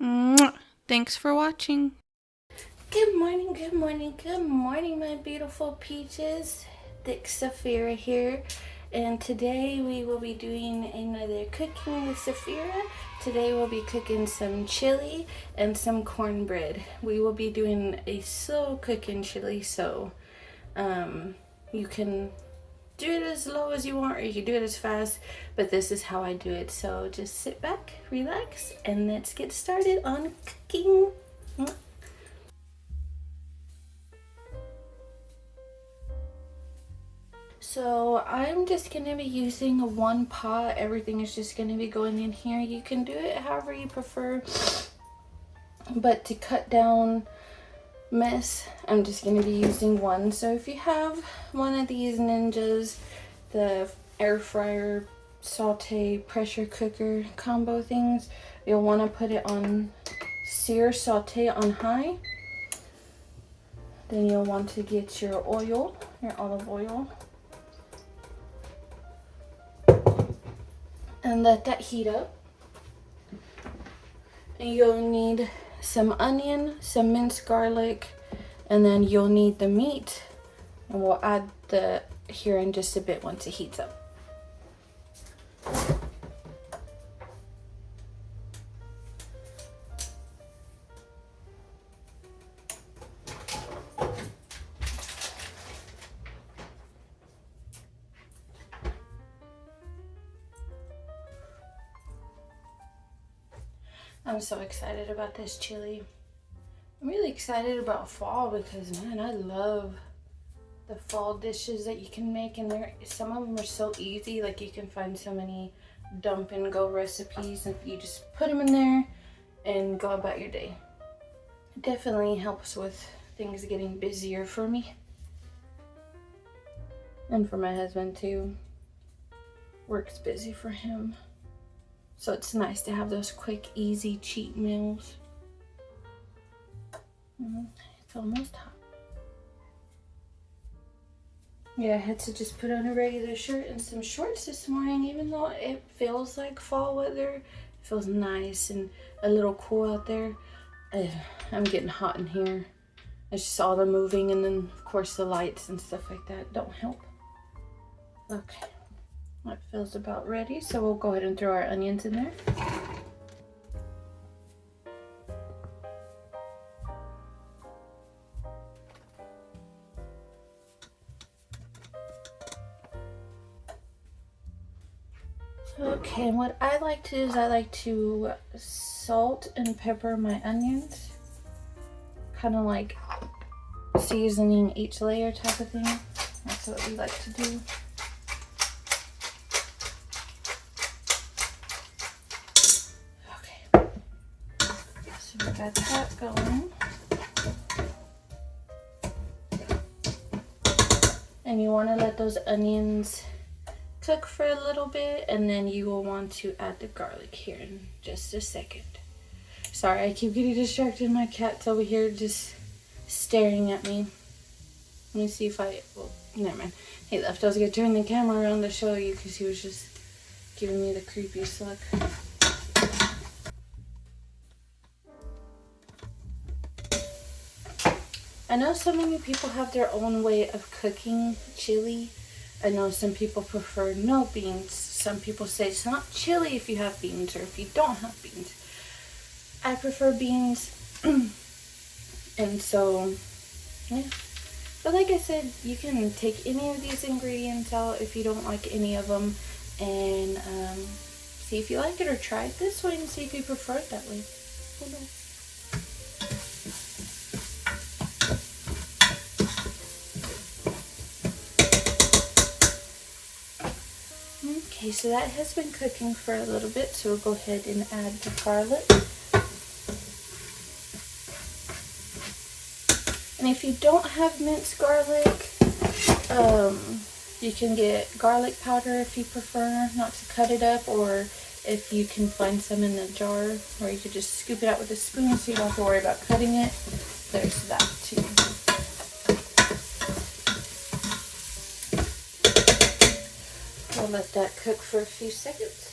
Mwah. Thanks for watching. Good morning, good morning, good morning, my beautiful peaches. Thick Saphira here, and today we will be doing another cooking with Saphira. Today we'll be cooking some chili and some cornbread. We will be doing a slow cooking chili, so you can do it as low as you want, or you can do it as fast, but this is how I do it. So just sit back, relax, and let's get started on cooking. So I'm just going to be using a one pot. Everything is just going to be going in here. You can do it however you prefer, but to cut down mess, I'm just going to be using one. So if you have one of these Ninjas, the air fryer, saute, pressure cooker combo things, you'll want to put it on sear saute on high. Then you'll want to get your oil, your olive oil, and let that heat up. And you'll need some onion, some minced garlic, and then you'll need the meat, and we'll add the here in just a bit once it heats up. I'm so excited about this chili. I'm really excited about fall because, man, I love the fall dishes that you can make, and some of them are so easy. Like, you can find so many dump and go recipes, and you just put them in there and go about your day. It definitely helps with things getting busier for me, and for my husband too. Work's busy for him, so it's nice to have those quick, easy cheat meals. It's almost hot. Yeah, I had to just put on a regular shirt and some shorts this morning. Even though it feels like fall weather, it feels nice and a little cool out there. I'm getting hot in here. It's just all the moving, and then of course the lights and stuff like that don't help. Okay, that feels about ready, so we'll go ahead and throw our onions in there. Okay, and what I like to do is I like to salt and pepper my onions, kind of like seasoning each layer type of thing. That's what we like to do. Okay, so we got that going. And you want to let those onions cook for a little bit, and then you will want to add the garlic here in just a second. Sorry, I keep getting distracted. My cat's over here just staring at me. Let me see if well, never mind. He left. I was gonna turn the camera around to show you because he was just giving me the creepiest look. I know so many people have their own way of cooking chili. I know some people prefer no beans. Some people say it's not chili if you have beans, or if you don't have beans. I prefer beans. And so, yeah. But like I said, you can take any of these ingredients out if you don't like any of them, and see if you like it, or try it this way and see if you prefer it that way. Who knows? Okay, so that has been cooking for a little bit, so we'll go ahead and add the garlic. And if you don't have minced garlic, you can get garlic powder if you prefer not to cut it up, or if you can find some in a jar, or you could just scoop it out with a spoon so you don't have to worry about cutting it. There's that too. We'll let that cook for a few seconds.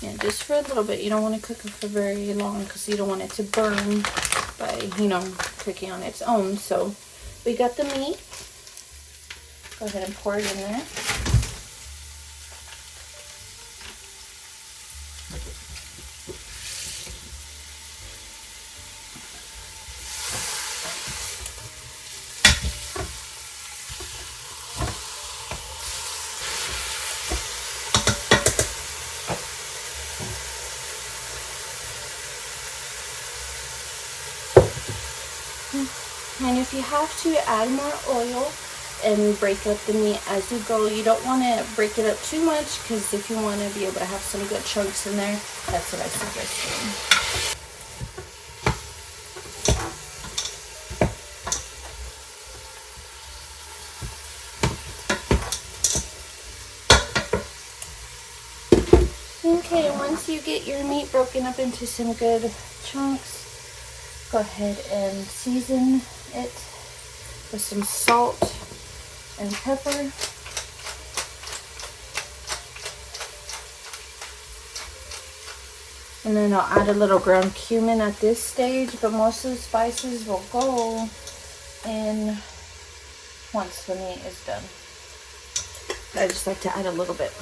Yeah, just for a little bit. You don't want to cook it for very long because you don't want it to burn by, you know, cooking on its own. So we got the meat. Go ahead and pour it in there. And if you have to, add more oil and break up the meat as you go. You don't want to break it up too much because if you want to be able to have some good chunks in there, that's what I suggest doing. Okay, once you get your meat broken up into some good chunks, go ahead and season it with some salt and pepper. And then I'll add a little ground cumin at this stage, but most of the spices will go in once the meat is done. I just like to add a little bit.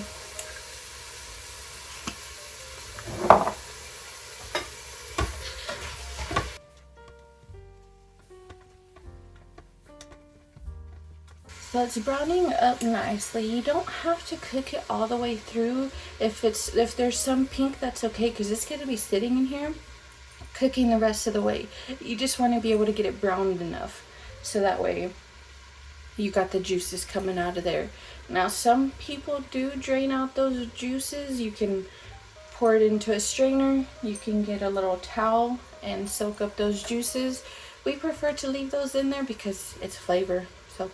So it's browning up nicely. You don't have to cook it all the way through. If there's some pink, that's okay, because it's going to be sitting in here cooking the rest of the way. You just want to be able to get it browned enough so that way you got the juices coming out of there. Now some people do drain out those juices. You can pour it into a strainer. You can get a little towel and soak up those juices. We prefer to leave those in there because it's flavor. So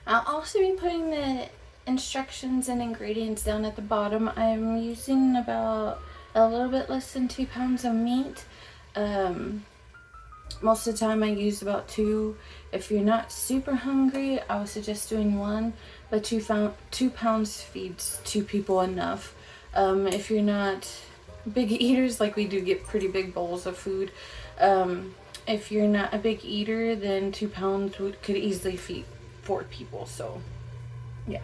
I'll also be putting the instructions and ingredients down at the bottom. I'm using about a little bit less than 2 pounds of meat. Most of the time I use about 2. If you're not super hungry, I would suggest doing 1, but 2 pounds feeds 2 people enough. If you're not big eaters, like we do get pretty big bowls of food. If you're not a big eater, then 2 pounds could easily feed 4 people. So yeah.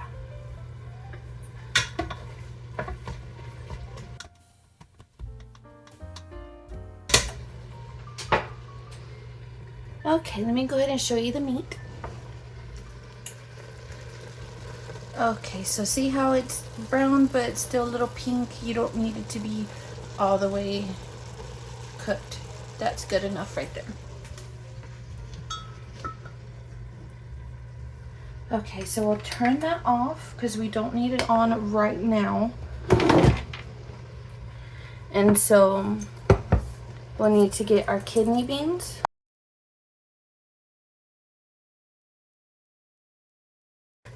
Okay, let me go ahead and show you the meat. Okay, so see how it's brown but it's still a little pink? You don't need it to be all the way cooked. That's good enough right there. Okay, so we'll turn that off because we don't need it on right now. And so we'll need to get our kidney beans.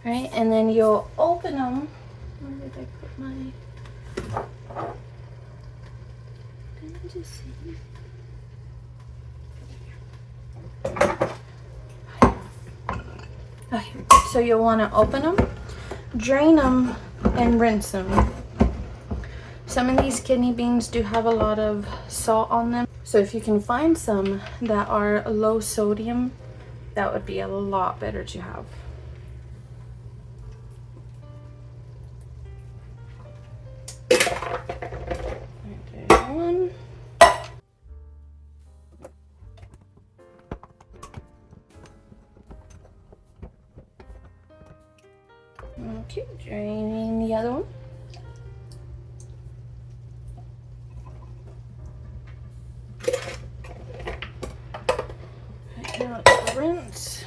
Right, and then you'll open them. Where did I put my... Did I just see? Okay, so you'll want to open them, drain them, and rinse them. Some of these kidney beans do have a lot of salt on them. So if you can find some that are low sodium, that would be a lot better to have. There's one. Okay, draining the other one. Right, now it's rinse.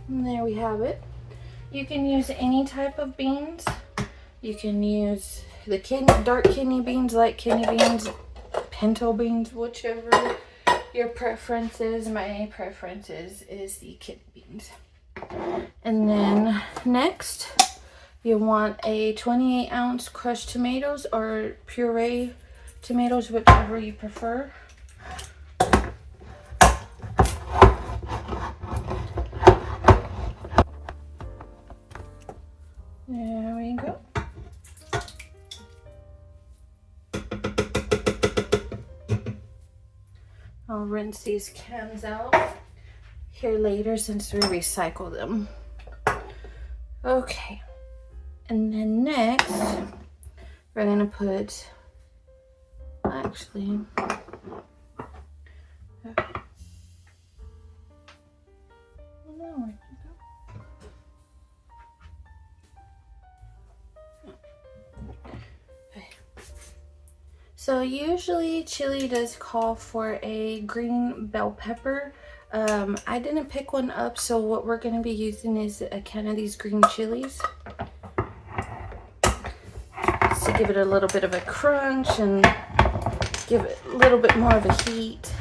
And there we have it. You can use any type of beans. You can use the dark kidney beans, light kidney beans, pinto beans, whichever your preferences. My preferences is the kidney beans. And then next, you want a 28-ounce crushed tomatoes or puree tomatoes, whichever you prefer. There we go. I'll rinse these cans out here later since we recycle them. Okay. And then next, we're gonna put, actually, okay. Oh, no, where'd you go? Okay. So usually chili does call for a green bell pepper. I didn't pick one up, so what we're gonna be using is a can of these green chilies. To give it a little bit of a crunch and give it a little bit more of a heat.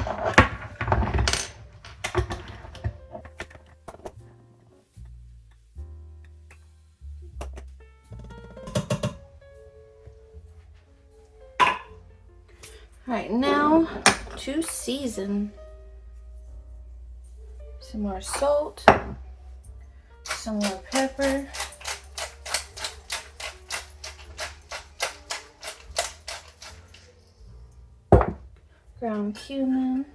Alright, now to season. Some more salt, some more pepper. Ground cumin,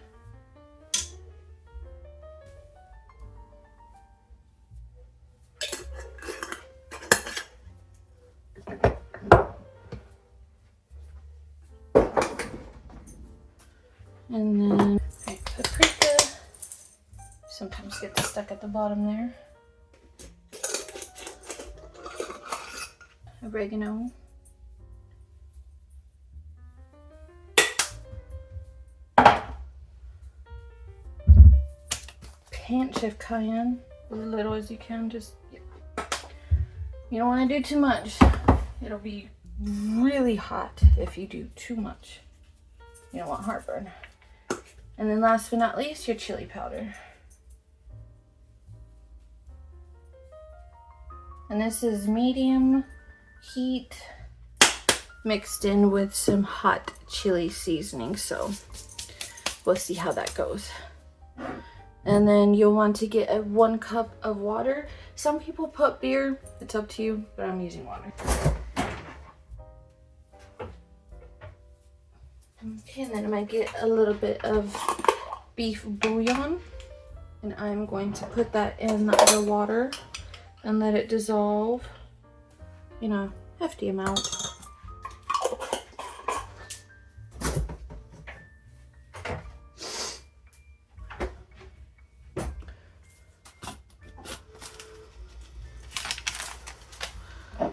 and then paprika. Sometimes gets stuck at the bottom there. Oregano. Pinch of cayenne, as little as you can. Just, you don't want to do too much. It'll be really hot if you do too much. You don't want heartburn. And then last but not least, your chili powder. And this is medium heat mixed in with some hot chili seasoning. So we'll see how that goes. And then you'll want to get a 1 cup of water. Some people put beer, it's up to you, but I'm using water. Okay, and then I might get a little bit of beef bouillon. And I'm going to put that in the water and let it dissolve in a hefty amount.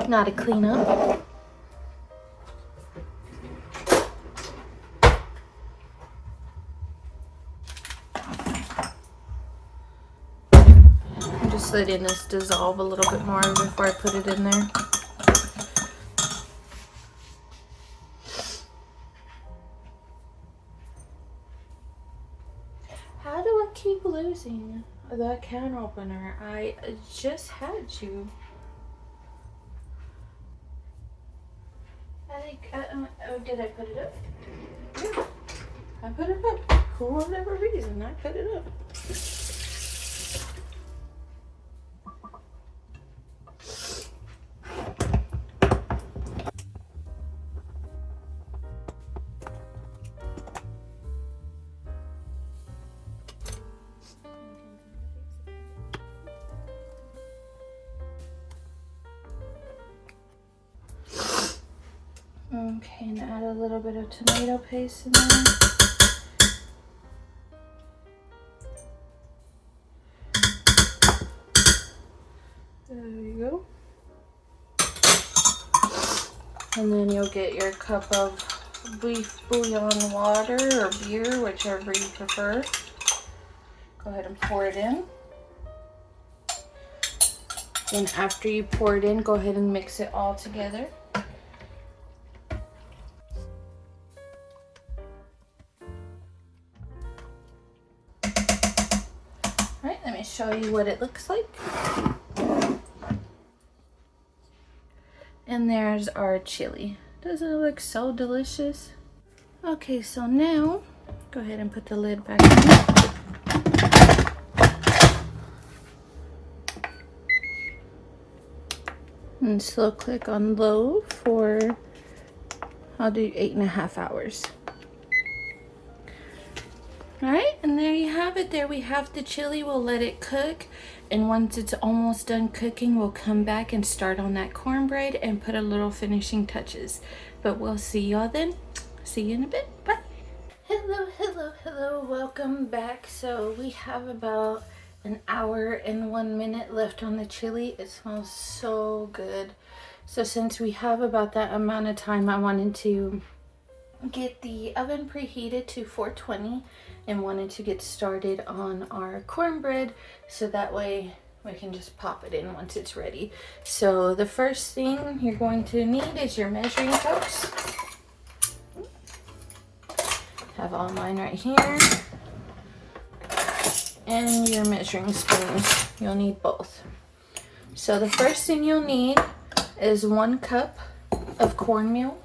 Now to clean up. I'm just letting this dissolve a little bit more before I put it in there. How do I keep losing the can opener? I just had you. I think, oh, did I put it up? Yeah, I put it up. For whatever reason, I put it up. Okay, and add a little bit of tomato paste in there. There you go. And then you'll get your cup of beef bouillon water or beer, whichever you prefer. Go ahead and pour it in. Then after you pour it in, go ahead and mix it all together. show you what it looks like. And there's our chili. Doesn't it look so delicious? Okay, so now go ahead and put the lid back on. And slow click on low for, I'll do 8.5 hours. Alright, and there you have it. There we have the chili. We'll let it cook. And once it's almost done cooking, we'll come back and start on that cornbread and put a little finishing touches. But we'll see y'all then. See you in a bit. Bye. Hello, hello, hello. Welcome back. So we have about an hour and 1 minute left on the chili. It smells so good. So since we have about that amount of time, I wanted to get the oven preheated to 420 and wanted to get started on our cornbread so that way we can just pop it in once it's ready. So the first thing you're going to need is your measuring cups. Have all mine right here. And your measuring spoons. You'll need both. So the first thing you'll need is 1 cup of cornmeal.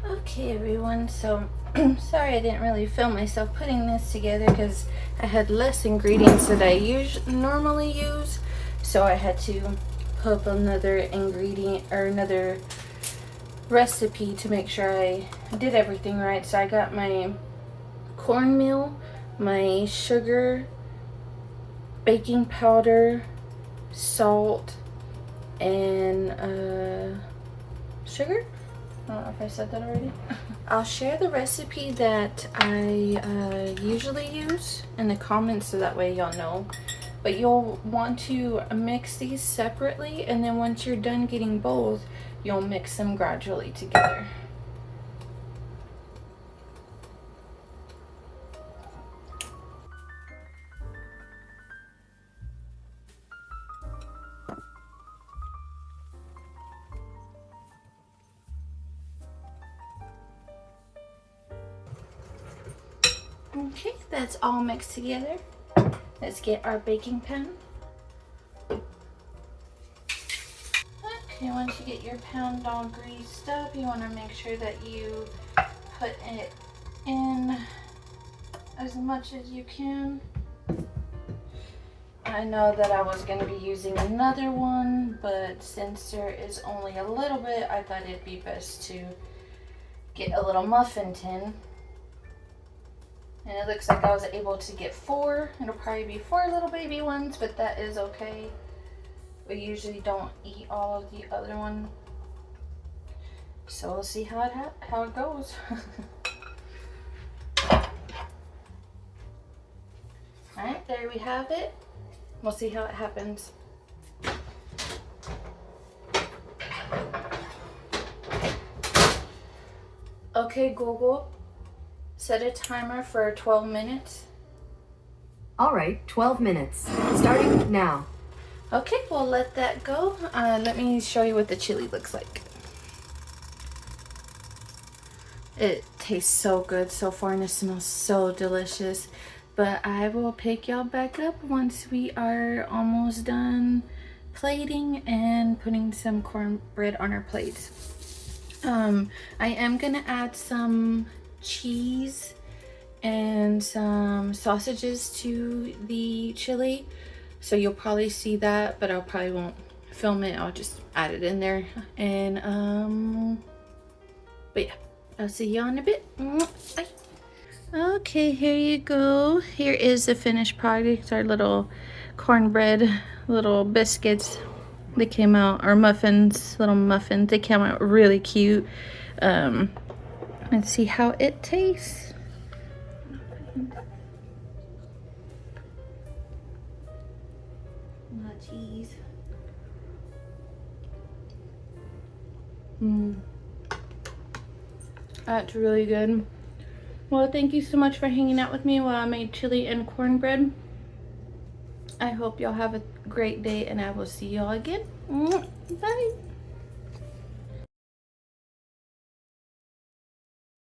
Okay everyone, so sorry I didn't really film myself putting this together because I had less ingredients that I normally use, so I had to put up another ingredient or another recipe to make sure I did everything right. So I got my cornmeal, my sugar, baking powder, salt, and sugar. I don't know if I said that already. I'll share the recipe that I usually use in the comments so that way y'all know. But you'll want to mix these separately, and then once you're done getting both, you'll mix them gradually together. Okay, that's all mixed together. Let's get our baking pan. Okay, once you get your pan all greased up, you want to make sure that you put it in as much as you can. I know that I was going to be using another one, but since there is only a little bit, I thought it'd be best to get a little muffin tin. And it looks like I was able to get 4. It'll probably be 4 little baby ones, but that is okay. We usually don't eat all of the other one. So we'll see how it goes. Alright, there we have it. We'll see how it happens. Okay, Google, set a timer for 12 minutes. All right, 12 minutes. Starting now. Okay, we'll let that go. Let me show you what the chili looks like. It tastes so good so far and it smells so delicious. But I will pick y'all back up once we are almost done plating and putting some cornbread on our plates. I am gonna add some cheese and some sausages to the chili, so you'll probably see that, but I probably won't film it. I'll just add it in there. And but yeah, I'll see you in a bit. Bye. Okay, here you go. Here is the finished product. Our little cornbread, little biscuits. They came out, or muffins, little muffins. They came out really cute. Let's see how it tastes. Cheese. That's really good. Well, thank you so much for hanging out with me while I made chili and cornbread. I hope y'all have a great day, and I will see y'all again. Bye.